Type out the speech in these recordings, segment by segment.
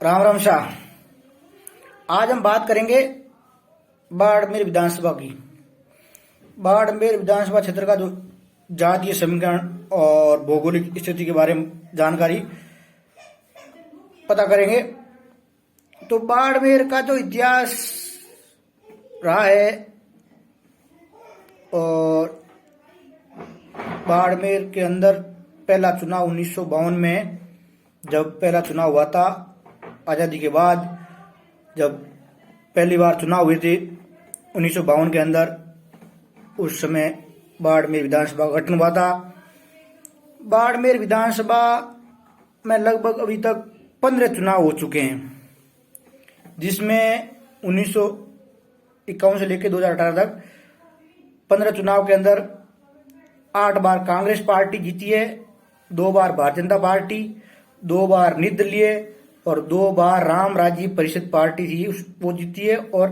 राम राम शाह। आज हम बात करेंगे बाड़मेर विधानसभा की। बाड़मेर विधानसभा क्षेत्र का जो जातीय समीकरण और भौगोलिक स्थिति के बारे में जानकारी पता करेंगे। तो बाड़मेर का जो इतिहास रहा है और बाड़मेर के अंदर पहला चुनाव 1952 में जब पहला चुनाव हुआ था, आज़ादी के बाद जब पहली बार चुनाव हुए थे 1952 के अंदर, उस समय बाड़मेर विधानसभा का गठन हुआ था। बाड़मेर विधानसभा में लगभग अभी तक 15 चुनाव हो चुके हैं, जिसमें 1951 से लेकर 2018 तक 15 चुनाव के अंदर 8 बार कांग्रेस पार्टी जीती है, 2 बार भारतीय जनता पार्टी, 2 बार निर्दलीय और 2 बार राम राज्य परिषद पार्टी थी वो जीती है और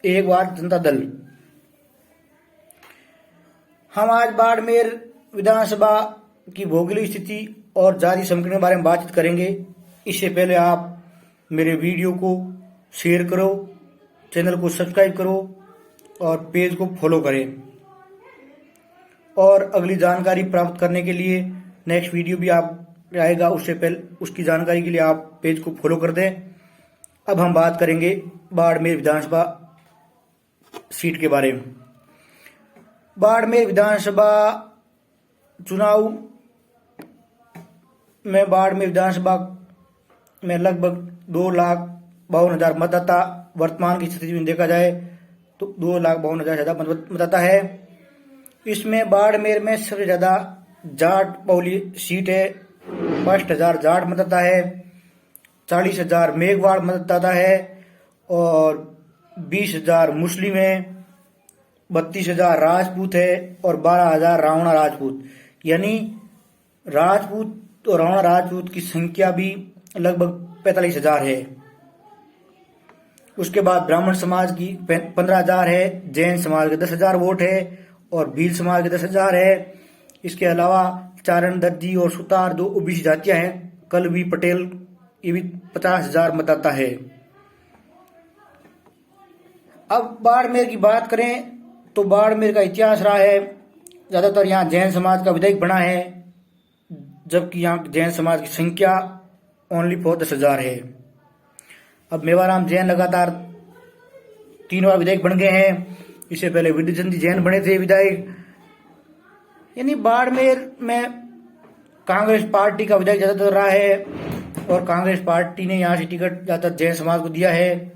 1 बार जनता दल। हम आज बाड़मेर विधानसभा की भौगोलिक स्थिति और जाति समीकरण के बारे में बातचीत करेंगे। इससे पहले आप मेरे वीडियो को शेयर करो, चैनल को सब्सक्राइब करो और पेज को फॉलो करें। और अगली जानकारी प्राप्त करने के लिए नेक्स्ट वीडियो भी आप आएगा, उससे पहले उसकी जानकारी के लिए आप पेज को फॉलो कर दें। अब हम बात करेंगे बाड़मेर विधानसभा सीट के बारे में। बाड़मेर विधानसभा चुनाव में बाड़मेर विधानसभा में लगभग 2,52,000 मतदाता, वर्तमान की स्थिति में देखा जाए तो 2,52,000 ज्यादा मतदाता है। इसमें बाड़मेर में सबसे ज्यादा जाट बहुली सीट है, 62,000 जाट मतदाता है, 40,000 मेघवाड़ मतदाता है और 20,000 मुस्लिम है, 32,000 राजपूत है और 12,000 रावणा राजपूत। यानी राजपूत और रावणा राजपूत की संख्या भी लगभग 45,000 है। उसके बाद ब्राह्मण समाज की 15,000 है, जैन समाज के 10,000 वोट है और भील समाज के 10,000 है। इसके अलावा चारण, दर्जी और सुतार 2 ओबीसी जातियां हैं। कलवी, पटेल ये भी 50,000 मतदाता है। अब बाड़मेर की बात करें तो बाड़मेर का इतिहास रहा है, ज्यादातर यहाँ जैन समाज का विधायक बना है, जबकि यहाँ जैन समाज की संख्या ओनली फॉर 10,000 है। अब मेवाराम जैन लगातार 3 बार विधायक बन गए हैं। इससे पहले विद्याचंद जैन बने थे विधायक। यानी बाड़मेर में कांग्रेस पार्टी का विधायक ज्यादातर रहा है और कांग्रेस पार्टी ने यहाँ से टिकट ज्यादातर जैन समाज को दिया है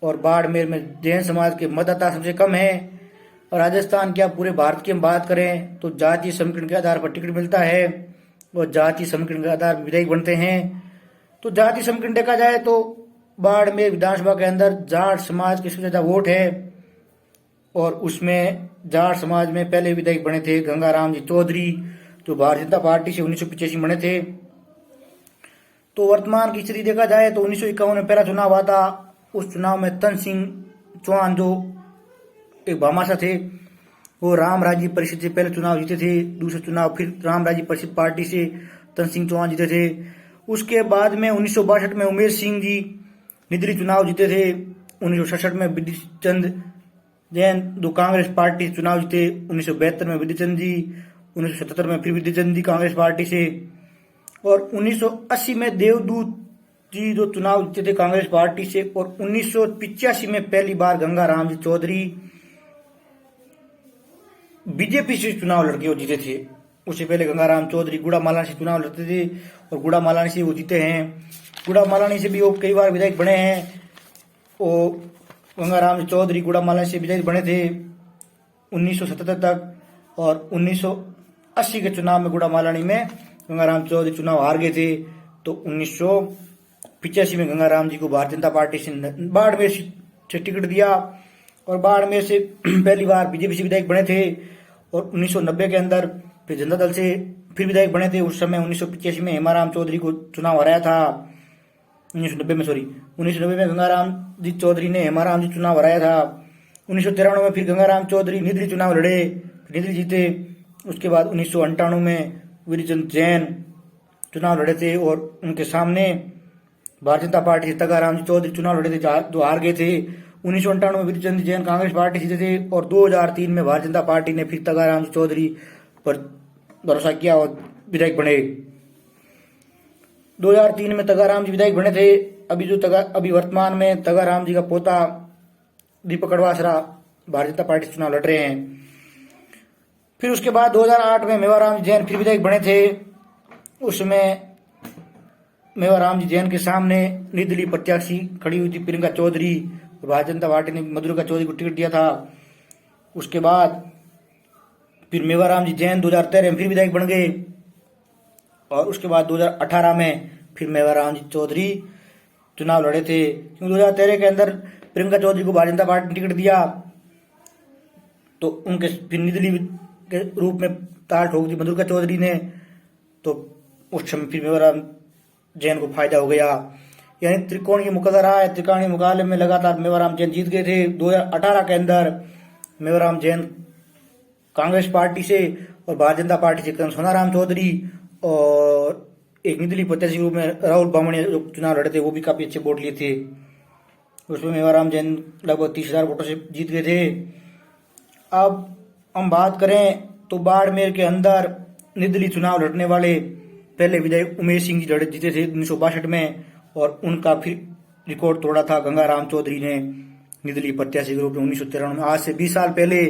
और बाड़मेर में जैन समाज के मतदाता सबसे कम है। और राजस्थान क्या पूरे भारत की हम बात करें तो जातीय समीकरण के आधार पर टिकट मिलता है और जातीय समीकरण के आधार पर विधायक बनते हैं। तो जातीय समीकरण देखा जाए तो बाड़मेर विधानसभा के अंदर जाट समाज के सबसे ज्यादा वोट है और उसमें जाट समाज में पहले विधायक बने थे गंगाराम जी चौधरी, जो भारतीय जनता पार्टी से 1985 बने थे। तो वर्तमान की स्थिति देखा जाए तो 1951 में पहला चुनाव हुआ था। उस चुनाव में तन सिंह चौहान जो एक भामाशाह थे, वो राम राज्य परिषद से पहले चुनाव जीते थे। दूसरा चुनाव फिर राम राज्य परिषद पार्टी से तन सिंह चौहान जीते थे। उसके बाद में 1962 में उमेश सिंह जी निर्दलीय चुनाव जीते थे। 1967 में विद्याचंद जैन जो कांग्रेस पार्टी चुनाव जीते। 1972 में विद्याचंद जी, 1977 में फिर विद्याचंद जी कांग्रेस पार्टी से और 1980 में देवदूत जी जो चुनाव जीते थे कांग्रेस पार्टी से और 1985 में पहली बार गंगाराम जी चौधरी बीजेपी से चुनाव लड़के वो जीते थे। उससे पहले गंगाराम चौधरी गुड़ा मालानी से चुनाव लड़ते थे और गुड़ा मालानी से वो जीते हैं। गुड़ा मालानी से भी वो कई बार विधायक बने हैं। वो गंगाराम चौधरी गुड़ा मालानी से विधायक बने थे 1977 तक और 1980 के चुनाव में गुड़ा मालानी में गंगाराम चौधरी चुनाव हार गए थे। तो 1985 में गंगाराम जी को भारतीय जनता पार्टी से बाड़मेर से टिकट दिया और बाड़मेर से पहली बार बीजेपी से विधायक बने थे और 1990 के अंदर फिर जनता दल से फिर विधायक बने थे। उस समय 1985 में हेमाराम चौधरी को चुनाव हराया था। 1990 में गंगाराम जी चौधरी ने हेमाराम जी चुनाव हराया था। 1993 में फिर गंगाराम चौधरी निर्दलीय चुनाव लड़े, निर्दलीय जीते। उसके बाद 1998 में विद्याचंद जैन चुनाव लड़े थे और उनके सामने भारतीय जनता पार्टी से तगाराम जी चौधरी चुनाव लड़े थे, जो हार गए थे। 1998 में बिरचंद जैन कांग्रेस पार्टी जीते थे और 2003 में भारतीय जनता पार्टी ने फिर तगाराम जी चौधरी पर भरोसा किया और विधायक बने। 2003 में तगाराम जी विधायक बने थे। अभी वर्तमान में तगाराम जी का पोता दीपक अडवासरा भारतीय जनता पार्टी से चुनाव लड़ रहे हैं। फिर उसके बाद 2008 में मेवाराम जी जैन फिर विधायक बने थे। उसमें मेवाराम जी जैन के सामने निर्दलीय प्रत्याशी खड़ी हुई थी प्रियंका चौधरी, भारतीय जनता पार्टी ने मधुरिका चौधरी को टिकट दिया था। उसके बाद फिर मेवाराम जी जैन 2013 में फिर विधायक बन गए और उसके बाद 2018 में फिर मेवाराम जी चौधरी चुनाव लड़े थे। क्योंकि 2013 के अंदर प्रियंका चौधरी को भारतीय जनता पार्टी ने टिकट दिया तो उनके फिर निर्दलीय के रूप में ताल ठोक दी मधुरिका चौधरी ने, तो उस समय फिर मेवाराम जैन को फायदा हो गया। यानी त्रिकोणीय मुकाबला रहा है। त्रिकोणीय मुकाबले में लगातार मेवाराम जैन जीत गए थे। 2018 के अंदर मेवाराम जैन कांग्रेस पार्टी से और भारतीय जनता पार्टी से सोनाराम चौधरी और एक निर्दलीय प्रत्याशी के रूप में राहुल बामणी जो चुनाव लड़े थे वो भी काफी अच्छे वोट लिए थे। उसमें मेवाराम जैन लगभग 30,000 वोटों से जीत गए थे। अब हम बात करें तो बाड़मेर के अंदर निर्दलीय चुनाव लड़ने वाले पहले विधायक उमेश सिंह जी लड़े जीते थे 1962 में और उनका फिर रिकॉर्ड तोड़ा था गंगाराम चौधरी ने निर्दलीय प्रत्याशी के रूप में 1993 में। आज से 20 साल पहले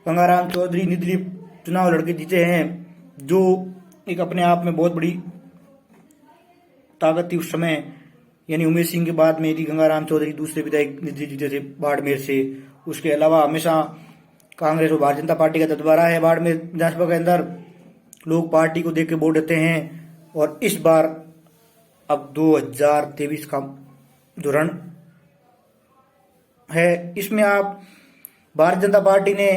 गंगाराम चौधरी निर्दलीय चुनाव लड़के जीते हैं, जो एक अपने आप में बहुत बड़ी ताकत थी उस समय। यानी उमेश सिंह के बाद में यदि गंगाराम चौधरी दूसरे विधायक निर्दलीय जीते थे बाड़मेर से। उसके अलावा हमेशा कांग्रेस और भारतीय जनता पार्टी का दबदबा है बाड़मेर विधानसभा के अंदर। लोग पार्टी को देख के वोट देते हैं और इस बार अब 2023 का जो रण है इसमें आप भारतीय जनता पार्टी ने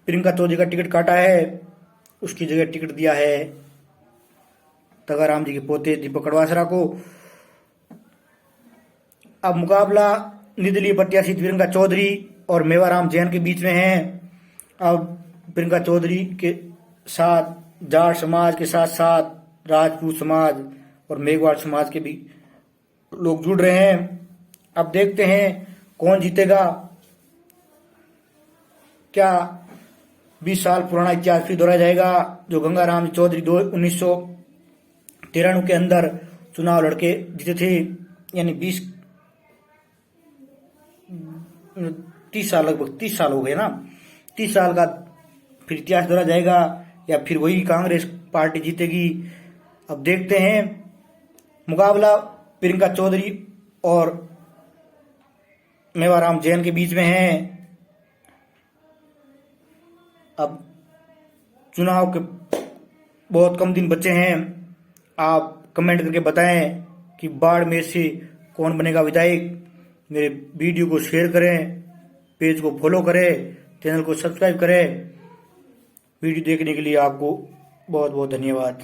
प्रियंका चौधरी का टिकट काटा है, उसकी जगह टिकट दिया है तगाराम जी के पोते दीपक अडवासरा को। अब मुकाबला निर्दलीय प्रत्याशी प्रियंका चौधरी और मेवाराम जैन के बीच में है। अब प्रियंका चौधरी के साथ जाट समाज के साथ साथ राजपूत समाज और मेघवाल समाज के भी लोग जुड़ रहे हैं। अब देखते हैं कौन जीतेगा। क्या 20 साल पुराना इतिहास फिर दोहराया जाएगा? जो गंगाराम चौधरी 1993 के अंदर चुनाव लड़के जीते थे, यानी 30 साल लगभग 30 साल हो गए ना, 30 साल का फिर इतिहास दोहरा जाएगा या फिर वही कांग्रेस पार्टी जीतेगी? अब देखते हैं। मुकाबला प्रियंका चौधरी और मेवाराम जैन के बीच में है। अब चुनाव के बहुत कम दिन बचे हैं। आप कमेंट करके बताएं कि बाड़मेर से कौन बनेगा विधायक। मेरे वीडियो को शेयर करें, पेज को फॉलो करें, चैनल को सब्सक्राइब करें। वीडियो देखने के लिए आपको बहुत बहुत धन्यवाद।